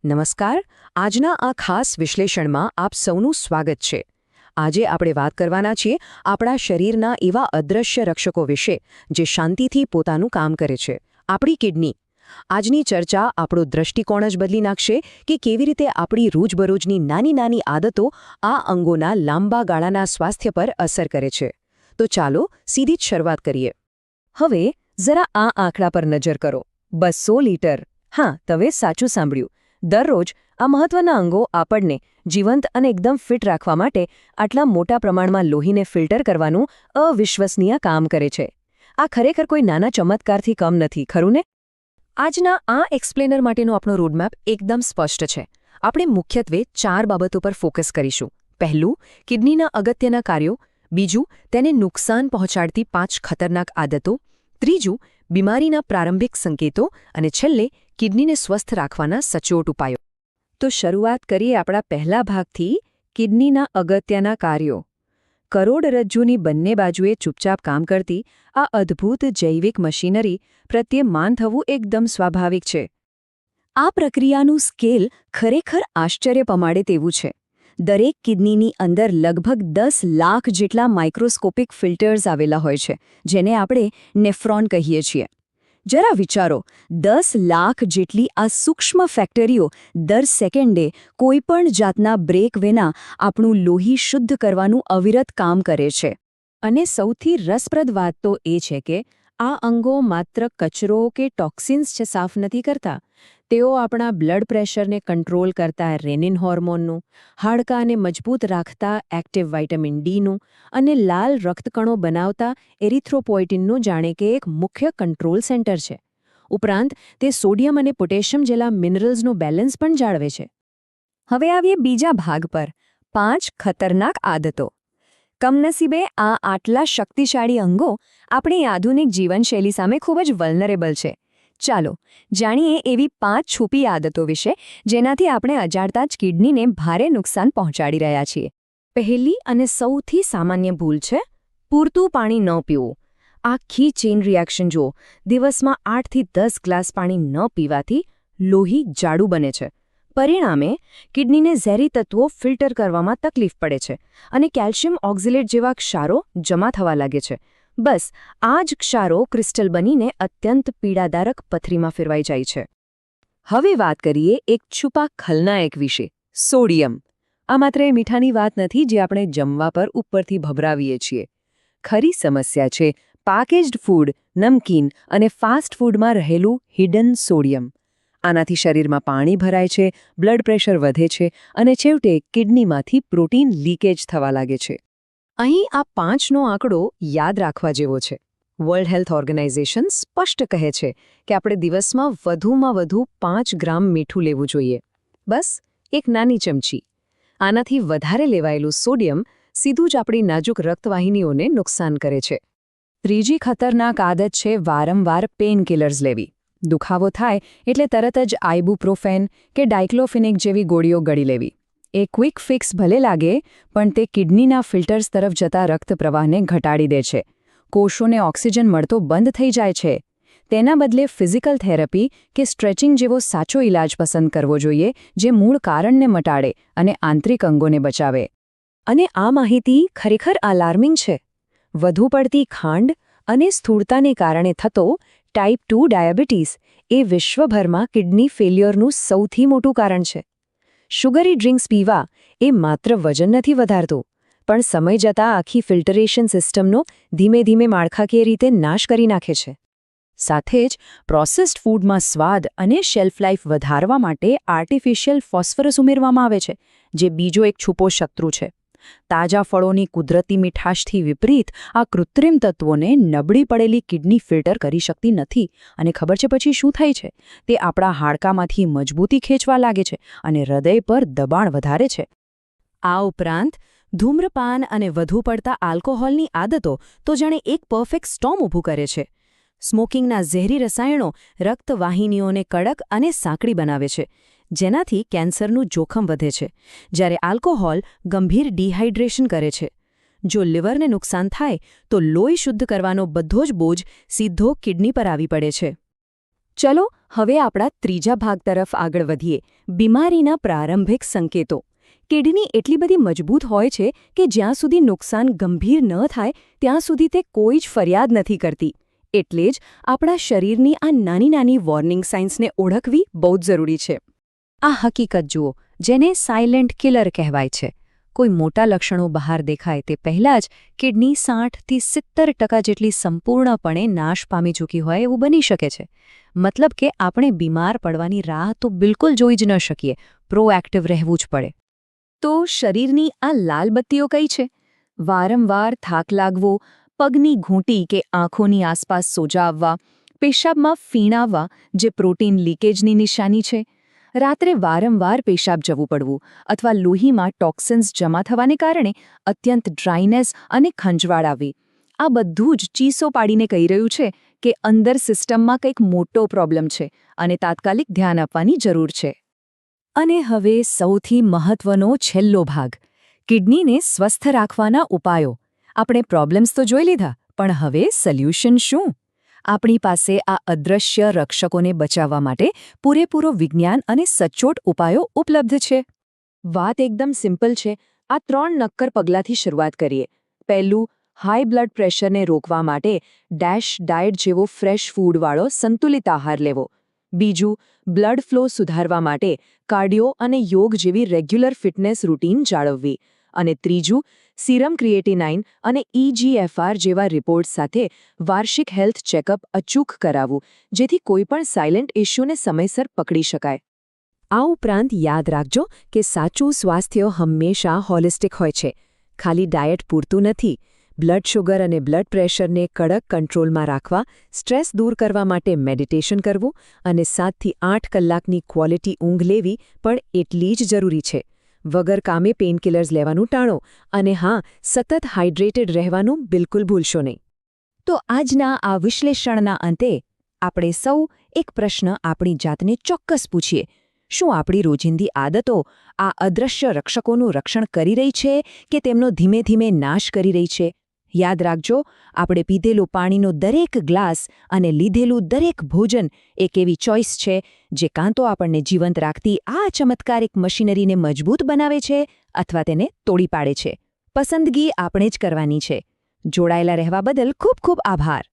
નમસ્કાર. આજના આ ખાસ વિશ્લેષણમાં આપ સૌનું સ્વાગત છે. આજે આપણે વાત કરવાના છીએ આપણા શરીરના એવા અદૃશ્ય રક્ષકો વિશે જે શાંતિથી પોતાનું કામ કરે છે, આપણી કિડની. આજની ચર્ચા આપણો દૃષ્ટિકોણ જ બદલી નાખશે કે કેવી રીતે આપણી રોજબરોજની નાની નાની આદતો આ અંગોના લાંબા ગાળાના સ્વાસ્થ્ય પર અસર કરે છે. તો ચાલો સીધી જ શરૂઆત કરીએ. હવે જરા આ આંકડા પર નજર કરો. 200 લીટર. હા, તમે સાચું સાંભળ્યું. દરરોજ આ મહત્વના અંગો આપણને જીવંત અને એકદમ ફિટ રાખવા માટે આટલા મોટા પ્રમાણમાં લોહીને ફિલ્ટર કરવાનું અવિશ્વસનીય કામ કરે છે. આ ખરેખર કોઈ નાના ચમત્કારથી કમ નથી, ખરું ને? આજના આ એક્સપ્લેનર માટેનો આપણો રોડમેપ એકદમ સ્પષ્ટ છે. આપણે મુખ્યત્વે 4 બાબતો પર ફોકસ કરીશું. પહેલું, કિડનીના અગત્યના કાર્યો. બીજું, તેને નુકસાન પહોંચાડતી 5 ખતરનાક આદતો. ત્રીજું, બીમારીના પ્રારંભિક સંકેતો. અને છેલ્લે, કિડનીને સ્વસ્થ રાખવાના સચોટ ઉપાયો. તો શરૂઆત કરીએ આપણા પહેલા ભાગથી, કિડનીના અગત્યના કાર્યો. કરોડરજ્જુની બંને બાજુએ ચૂપચાપ કામ કરતી આ અદ્ભુત જૈવિક મશીનરી પ્રત્યે માન થવું એકદમ સ્વાભાવિક છે. આ પ્રક્રિયાનું સ્કેલ ખરેખર આશ્ચર્ય પમાડે તેવું છે. દરેક કિડનીની અંદર લગભગ 10 લાખ જેટલા માઇક્રોસ્કોપિક ફિલ્ટર્સ આવેલા હોય છે, જેને આપણે નેફ્રોન કહીએ છીએ. જરા વિચારો, 10 લાખ જેટલી આ સૂક્ષ્મ ફેક્ટરીઓ દર સેકન્ડે કોઈપણ જાતના બ્રેક વિના આપણું લોહી શુદ્ધ કરવાનું અવિરત કામ કરે છે. અને સૌથી રસપ્રદ વાત તો એ છે કે આ અંગો માત્ર કચરો કે ટોક્સિન્સ જ સાફ નથી કરતા. તેઓ આપણા બ્લડ પ્રેશરને કંટ્રોલ કરતા રેનિન હોર્મોનનું, હાડકાને મજબૂત રાખતા એક્ટિવ વિટામિન ડીનું અને લાલ રક્તકણો બનાવતા એરિથ્રોપોઇટિનનું જાણે કે એક મુખ્ય કંટ્રોલ સેન્ટર છે. ઉપરાંત તે સોડિયમ અને પોટેશિયમ જેવા મિનરલ્સનું બેલેન્સ પણ જાળવે છે. હવે આવીએ બીજા ભાગ પર, 5 ખતરનાક આદતો. કમનસીબે આ આટલા શક્તિશાળી અંગો આપણી આધુનિક જીવનશૈલી સામે ખૂબ જ વલ્નરેબલ છે. ચાલો જાણીએ એવી 5 છુપી આદતો વિશે જેનાથી આપણે અજાણતા જ કિડનીને ભારે નુકસાન પહોંચાડી રહ્યા છીએ. પહેલી અને સૌથી સામાન્ય ભૂલ છે પૂરતું પાણી ન પીવું. આખી ચેઇન રિએક્શન જુઓ. દિવસમાં 8 થી 10 ગ્લાસ પાણી ન પીવાથી લોહી જાડું બને છે. પરિણામે કિડનીને ઝેરી તત્વો ફિલ્ટર કરવામાં તકલીફ પડે છે અને કેલ્શિયમ ઓક્ઝેલેટ જેવા ક્ષારો જમા થવા લાગે છે. બસ આ જ ક્ષારો ક્રિસ્ટલ બનીને અત્યંત પીડાદારક પથરીમાં ફેરવાઈ જાય છે. હવે વાત કરીએ એક છુપા ખલનાયક વિશે, સોડિયમ. આ માત્ર એ મીઠાની વાત નથી જે આપણે જમવા પર ઉપરથી ભભરાવીએ છીએ. ખરી સમસ્યા છે પેકેજ્ડ ફૂડ, નમકીન અને ફાસ્ટ ફૂડમાં રહેલું હિડન સોડિયમ. આનાથી શરીરમાં પાણી ભરાય છે, બ્લડ પ્રેશર વધે છે અને છેવટે કિડનીમાંથી પ્રોટીન લીકેજ થવા લાગે છે. અહીં આ 5નો આંકડો યાદ રાખવા જેવો છે. વર્લ્ડ હેલ્થ ઓર્ગેનાઇઝેશન સ્પષ્ટ કહે છે કે આપણે દિવસમાં વધુમાં વધુ 5 ગ્રામ મીઠું લેવું જોઈએ. બસ એક નાની ચમચી. આનાથી વધારે લેવાયેલું સોડિયમ સીધું જ આપણી નાજુક રક્તવાહિનીઓને નુકસાન કરે છે. ત્રીજી ખતરનાક આદત છે વારંવાર પેઇનકિલર્સ લેવી. દુખાવો થાય એટલે તરત જ આઇબુપ્રોફેન કે ડાયક્લોફિનેક જેવી ગોળીઓ ગળી લેવી. એ ક્વિક ફિક્સ ભલે લાગે, પણ તે કિડનીના ફિલ્ટર્સ તરફ જતા રક્ત પ્રવાહને ઘટાડી દે છે. કોષોને ઓક્સિજન મળતો બંધ થઈ જાય છે. તેના બદલે ફિઝિકલ થેરપી કે સ્ટ્રેચિંગ જેવો સાચો ઇલાજ પસંદ કરવો જોઈએ, જે મૂળ કારણને મટાડે અને આંતરિક અંગોને બચાવે. અને આ માહિતી ખરેખર અલાર્મિંગ છે. વધુ પડતી ખાંડ અને સ્થૂળતાને કારણે થતો ટાઈપ 2 ડાયાબિટીસ એ વિશ્વભરમાં કિડની ફેલ્યોરનું સૌથી મોટું કારણ છે. શુગરી ડ્રિંક્સ પીવા એ માત્ર વજન નથી વધારતું, પણ સમય જતાં આખી ફિલ્ટરેશન સિસ્ટમનો ધીમે ધીમે માળખાકીય રીતે નાશ કરી નાખે છે. સાથે જ પ્રોસેસ્ડ ફૂડમાં સ્વાદ અને શેલ્ફ લાઇફ વધારવા માટે આર્ટિફિશિયલ ફોસ્ફરસ ઉમેરવામાં આવે છે, જે બીજો એક છુપો શત્રુ છે. તાજા ફળોની કુદરતી મીઠાશથી વિપરીત આ કૃત્રિમ તત્વોને નબળી પડેલી કિડની ફિલ્ટર કરી શકતી નથી. અને ખબર છે પછી શું થાય છે? તે આપણા હાડકામાંથી મજબૂતી ખેંચવા લાગે છે અને હૃદય પર દબાણ વધારે છે. આ ઉપરાંત ધૂમ્રપાન અને વધુ પડતા આલ્કોહોલની આદતો તો જાણે એક પરફેક્ટ સ્ટોર્મ ઊભું કરે છે. સ્મોકિંગના ઝેરી રસાયણો રક્તવાહિનીઓને કડક અને સાંકડી બનાવે છે, જેનાથી કેન્સરનું જોખમ વધે છે, જ્યારે આલ્કોહોલ ગંભીર ડિહાઇડ્રેશન કરે છે. જો લિવરને નુકસાન થાય તો લોહી શુદ્ધ કરવાનો બધો જ બોજ સીધો કિડની પર આવી પડે છે. ચલો હવે આપણા ત્રીજા ભાગ તરફ આગળ વધીએ, બીમારીના પ્રારંભિક સંકેતો. કિડની એટલી બધી મજબૂત હોય છે કે જ્યાં સુધી નુકસાન ગંભીર ન થાય ત્યાં સુધી તે કોઈ જ ફરિયાદ નથી કરતી. એટલે જ આપણા શરીરની આ નાની નાની વોર્નિંગ સાઇન્સને ઓળખવી બહુ જ જરૂરી છે. આ હકીકત જુઓ, જેને સાયલેન્ટ કિલર કહેવાય છે. કોઈ મોટા લક્ષણો બહાર દેખાય તે પહેલાં જ કિડની 60થી 70% જેટલી સંપૂર્ણપણે નાશ પામી ચૂકી હોય એવું બની શકે છે. મતલબ કે આપણે બીમાર પડવાની રાહ તો બિલકુલ જોઈ જ ન શકીએ, પ્રોએક્ટિવ રહેવું જ પડે. તો શરીરની આ લાલ બત્તીઓ કઈ છે? વારંવાર થાક લાગવો, પગની ઘૂંટી કે આંખોની આસપાસ સોજા આવવા, પેશાબમાં ફીણ આવવા જે પ્રોટીન લીકેજની નિશાની છે, રાત્રે વારંવાર પેશાબ જવું પડવું અથવા લોહીમાં ટોક્સિન્સ જમા થવાને કારણે અત્યંત ડ્રાયનેસ અને ખંજવાળ આવવી. આ બધું જ ચીસો પાડીને કહી રહ્યું છે કે અંદર સિસ્ટમમાં કંઈક મોટો પ્રોબ્લેમ છે અને તાત્કાલિક ધ્યાન આપવાની જરૂર છે. અને હવે સૌથી મહત્વનો છેલ્લો ભાગ, કિડનીને સ્વસ્થ રાખવાના ઉપાયો. આપણે પ્રોબ્લેમ્સ તો જોઈ લીધા, પણ હવે સોલ્યુશન શું? આપણી પાસે આ અદૃશ્ય રક્ષકોને બચાવવા માટે પૂરેપૂરો વિજ્ઞાન અને સચોટ ઉપાયો ઉપલબ્ધ છે. વાત એકદમ સિમ્પલ છે. આ 3 નક્કર પગલાંથી શરૂઆત કરીએ. પહેલું, હાઈ બ્લડ પ્રેશરને રોકવા માટે ડેશ ડાયટ જેવો ફ્રેશ ફૂડવાળો સંતુલિત આહાર લેવો. બીજું, બ્લડ ફ્લો સુધારવા માટે કાર્ડિયો અને યોગ જેવી રેગ્યુલર ફિટનેસ રૂટીન જાળવવી. અને ત્રીજું, સીરમ ક્રિએટિનાઇન અને EGFR જેવા રિપોર્ટ સાથે વાર્ષિક હેલ્થ ચેકઅપ અચૂક કરાવવું, જેથી કોઈપણ સાયલેન્ટ ઇશ્યુને સમયસર પકડી શકાય. આ ઉપરાંત યાદ રાખજો કે સાચું સ્વાસ્થ્ય હંમેશા હોલિસ્ટિક હોય છે. ખાલી ડાયટ પૂરતું નથી. બ્લડ શુગર અને બ્લડ પ્રેશરને કડક કંટ્રોલમાં રાખવા, સ્ટ્રેસ દૂર કરવા માટે મેડિટેશન કરવું અને 7થી 8 કલાકની ક્વોલિટી ઊંઘ લેવી પણ એટલી જ જરૂરી છે. વગર કામે પેઇનકિલર્સ લેવાનું ટાળો અને હા, સતત હાઇડ્રેટેડ રહેવાનું બિલકુલ ભૂલશો નહીં. તો આજના આ વિશ્લેષણના અંતે આપણે સૌ એક પ્રશ્ન આપણી જાતને ચોક્કસ પૂછીએ. શું આપણી રોજિંદી આદતો આ અદૃશ્ય રક્ષકોનું રક્ષણ કરી રહી છે કે તેમનો ધીમે ધીમે નાશ કરી રહી છે? યાદ રાખજો, આપણે પીધેલું પાણીનો દરેક ગ્લાસ અને લીધેલું દરેક ભોજન એક એવી ચોઇસ છે જે કાં તો આપણને જીવંત રાખતી આ ચમત્કારિક મશીનરીને મજબૂત બનાવે છે અથવા તેને તોડી પાડે છે. પસંદગી આપણે જ કરવાની છે. જોડાયેલા રહેવા બદલ ખૂબ ખૂબ આભાર.